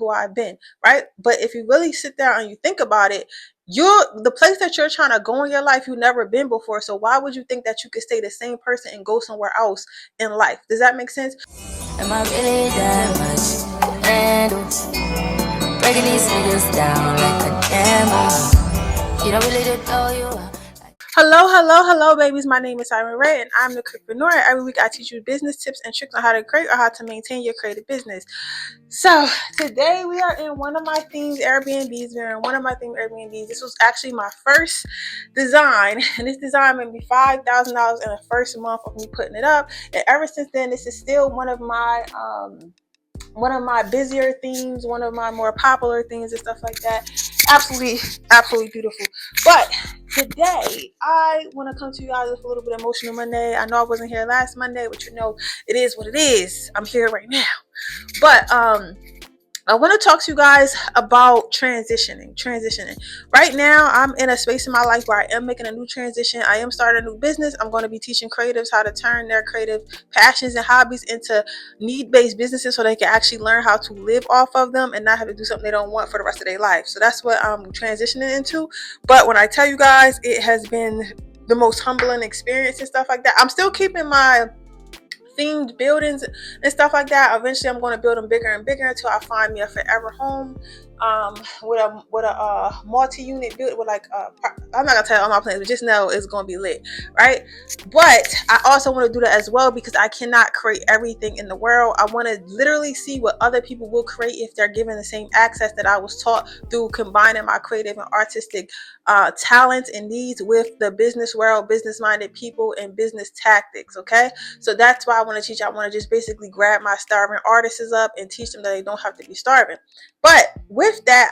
who I've been, right? But if you really sit there and you think about it, the place that you're trying to go in your life, you've never been before. So why would you think that you could stay the same person and go somewhere else in life? Does that make sense? Am I really that much? And breaking these niggas down like a camera. You don't really know you are. Hello, babies. My name is Simon Ray, and I'm the Creepreneur. Every week, I teach you business tips and tricks on how to create or how to maintain your creative business. So today, we are in one of my themed Airbnbs. We're in one of my themed Airbnbs. This was actually my first design, and this design made me $5,000 in the first month of me putting it up. And ever since then, this is still one of my busier themes, one of my more popular themes and stuff like that. Absolutely beautiful. But today I want to come to you guys with a little bit of Emotional Monday. I know I wasn't here last Monday, but you know, it is what it is. I'm here right now. But I want to talk to you guys about transitioning. Right now, I'm in a space in my life where I am making a new transition. I am starting a new business. I'm going to be teaching creatives how to turn their creative passions and hobbies into need-based businesses so they can actually learn how to live off of them and not have to do something they don't want for the rest of their life. So that's what I'm transitioning into. But when I tell you guys, it has been the most humbling experience and stuff like that. I'm still keeping my themed buildings and stuff like that. Eventually, I'm going to build them bigger and bigger until I find me a forever home, with a multi-unit build with I'm not gonna tell you all my plans, but just know it's going to be lit, right? But I also want to do that as well because I cannot create everything in the world. I want to literally see what other people will create if they're given the same access that I was taught through combining my creative and artistic talents and needs with the business world, business-minded people, and business tactics. Okay. So that's why I want to teach. I want to just basically grab my starving artists up and teach them that they don't have to be starving. But with that,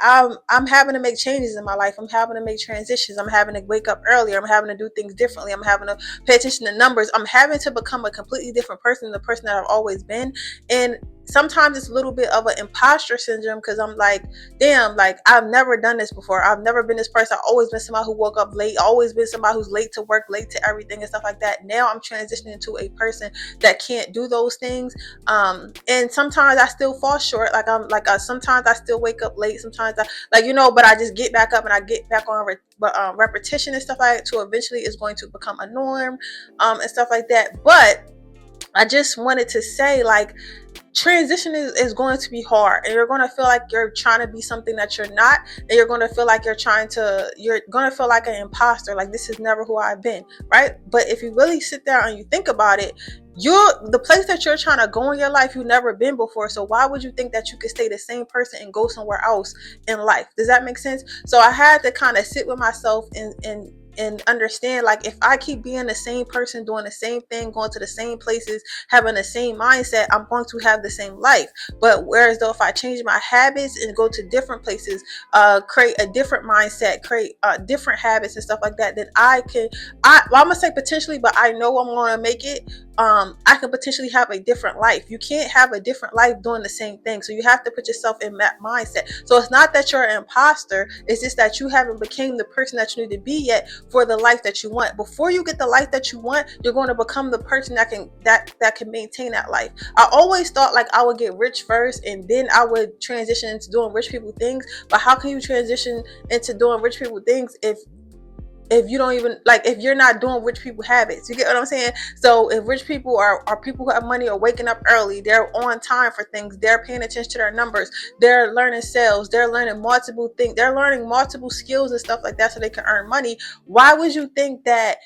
I'm having to make changes in my life. I'm having to make transitions. I'm having to wake up earlier. I'm having to do things differently. I'm having to pay attention to numbers. I'm having to become a completely different person than the person that I've always been. And sometimes it's a little bit of an imposter syndrome because I'm like, damn, like I've never done this before. I've never been this person. I've always been somebody who woke up late. Always been somebody who's late to work, late to everything and stuff like that. Now I'm transitioning into a person that can't do those things. And sometimes I still fall short. Sometimes I still wake up late. Sometimes but I just get back up and I get back on repetition and stuff like that. To eventually is going to become a norm, and stuff like that. But I just wanted to say, like, transition is going to be hard, and you're going to feel like you're trying to be something that you're not, and you're going to feel like you're going to feel like an imposter, like this is never who I've been, right? But if you really sit there and you think about it, the place that you're trying to go in your life, you've never been before. So why would you think that you could stay the same person and go somewhere else in life? Does that make sense? So I had to kind of sit with myself and understand, like, if I keep being the same person, doing the same thing, going to the same places, having the same mindset, I'm going to have the same life. But whereas though if I change my habits and go to different places, create a different mindset, create different habits and stuff like that, then I'm gonna say potentially, but I know I'm gonna make it. I can potentially have a different life. You can't have a different life doing the same thing. So you have to put yourself in that mindset. So it's not that you're an imposter. It's just that you haven't become the person that you need to be yet for the life that you want. Before you get the life that you want, you're going to become the person that can maintain that life. I always thought like I would get rich first and then I would transition into doing rich people things. But how can you transition into doing rich people things if you don't even, like, if you're not doing rich people habits? You get what I'm saying? So if rich people are people who have money, are waking up early, they're on time for things, they're paying attention to their numbers, they're learning sales, they're learning multiple things, they're learning multiple skills and stuff like that so they can earn money. Why would you think that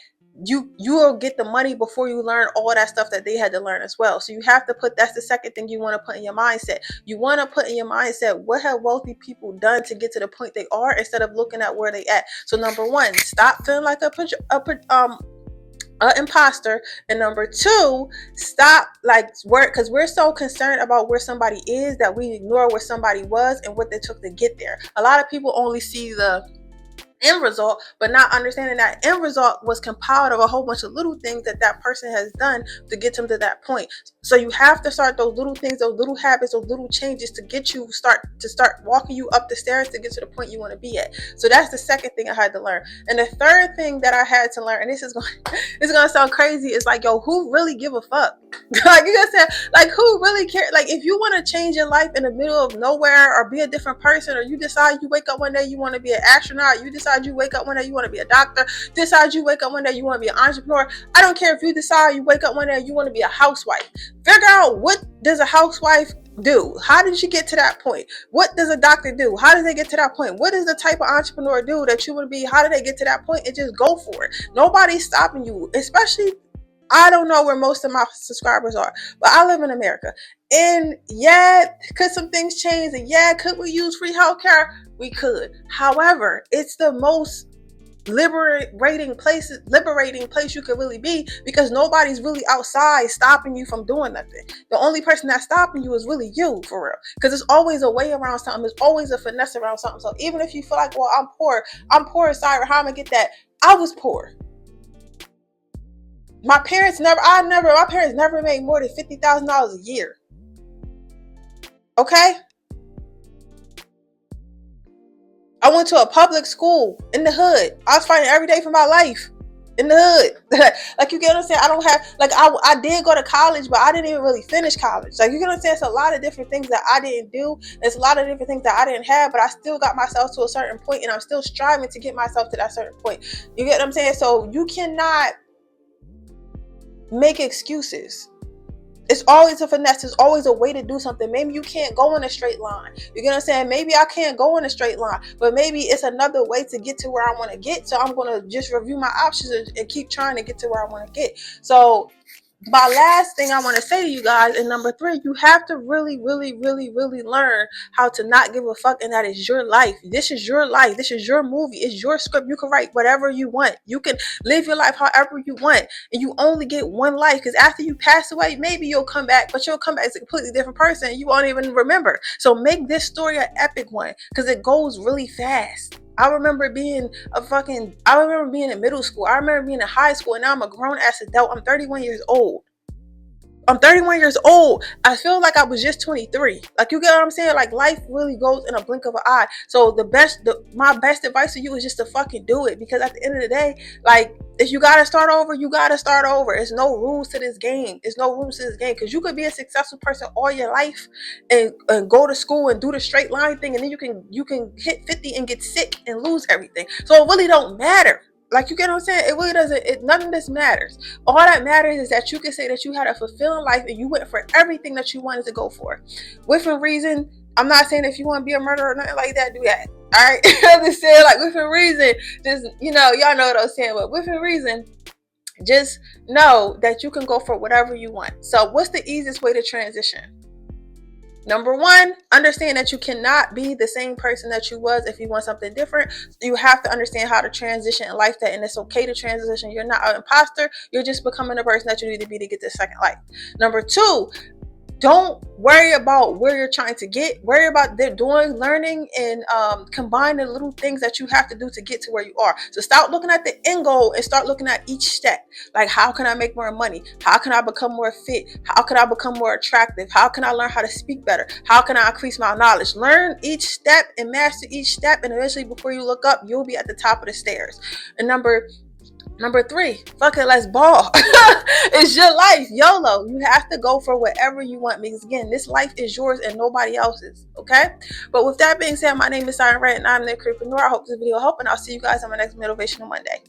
you will get the money before you learn all that stuff that they had to learn as well? So you have to that's the second thing you want to put in your mindset. You want to put in your mindset, what have wealthy people done to get to the point they are, instead of looking at where they at. So number one, stop feeling like an imposter, and number two, stop because we're so concerned about where somebody is that we ignore where somebody was and what they took to get there. A lot of people only see the end result, but not understanding that end result was compiled of a whole bunch of little things that that person has done to get them to that point. So you have to start those little things, those little habits, those little changes to get you start walking you up the stairs to get to the point you want to be at. So that's the second thing I had to learn. And the third thing that I had to learn, and this is gonna sound crazy, is like, yo, who really give a fuck? Like, you guys said, like, who really care? Like, if you want to change your life in the middle of nowhere, or be a different person, or you decide you wake up one day you want to be an astronaut, you decide you wake up one day you want to be a doctor, decide you wake up one day you want to be an entrepreneur, I don't care if you decide you wake up one day you want to be a housewife. Figure out, what does a housewife do? How did you get to that point? What does a doctor do? How did they get to that point? What does the type of entrepreneur do that you want to be? How did they get to that point? And just go for it. Nobody's stopping you. Especially, I don't know where most of my subscribers are, but I live in America. And yeah, could some things change? And yeah, could we use free healthcare? We could. However, it's the most liberating place you could really be, because nobody's really outside stopping you from doing nothing. The only person that's stopping you is really you, for real, because there's always a way around something. There's always a finesse around something. So even if you feel like, well, I'm poor inside, how am I gonna get that? I was poor. My parents never made more than $50,000 a year. Okay? I went to a public school in the hood. I was fighting every day for my life in the hood. Like, you get what I'm saying? I don't have, like, I did go to college, but I didn't even really finish college. Like, you get what I'm saying? It's a lot of different things that I didn't do. There's a lot of different things that I didn't have, but I still got myself to a certain point, and I'm still striving to get myself to that certain point. You get what I'm saying? So you cannot make excuses. It's always a finesse. There's always a way to do something. Maybe you can't go in a straight line. You get what I'm saying? Maybe I can't go in a straight line, but maybe it's another way to get to where I want to get. So I'm going to just review my options and keep trying to get to where I want to get. So my last thing I want to say to you guys, and number 3, you have to really, really, really, really learn how to not give a fuck, and that is your life. This is your life. This is your movie. It's your script. You can write whatever you want. You can live your life however you want, and you only get one life, because after you pass away, maybe you'll come back, but you'll come back as a completely different person. You won't even remember. So make this story an epic one, because it goes really fast. I remember being in middle school. I remember being in high school, and now I'm a grown ass adult. I'm 31 years old. I feel like I was just 23. Like, you get what I'm saying? Like, life really goes in a blink of an eye. So my best advice to you is just to fucking do it, because at the end of the day, like, if you gotta start over, you gotta start over. There's no rules to this game. Because you could be a successful person all your life and go to school and do the straight line thing, and then you can hit 50 and get sick and lose everything. So it really don't matter. Like, you get what I'm saying? It really doesn't. None of this matters. All that matters is that you can say that you had a fulfilling life and you went for everything that you wanted to go for. Within reason, I'm not saying if you want to be a murderer or nothing like that, do that. All right? I'm just saying, like, within reason, just, y'all know what I'm saying, but within reason, just know that you can go for whatever you want. So what's the easiest way to transition? Number 1, understand that you cannot be the same person that you was if you want something different. You have to understand how to transition in life, and it's okay to transition. You're not an imposter. You're just becoming the person that you need to be to get this second life. Number 2, don't worry about where you're trying to get. Worry about learning, and combine the little things that you have to do to get to where you are. So stop looking at the end goal and start looking at each step. Like, how can I make more money? How can I become more fit? How can I become more attractive? How can I learn how to speak better? How can I increase my knowledge? Learn each step and master each step, and eventually, before you look up, you'll be at the top of the stairs. And number 3, fuck it, let's ball. It's your life, YOLO. You have to go for whatever you want, because again, this life is yours and nobody else's. Okay? But with that being said, my name is Siren Red, and I'm the Entrepreneur. I hope this video helped, and I'll see you guys on my next Motivational Monday.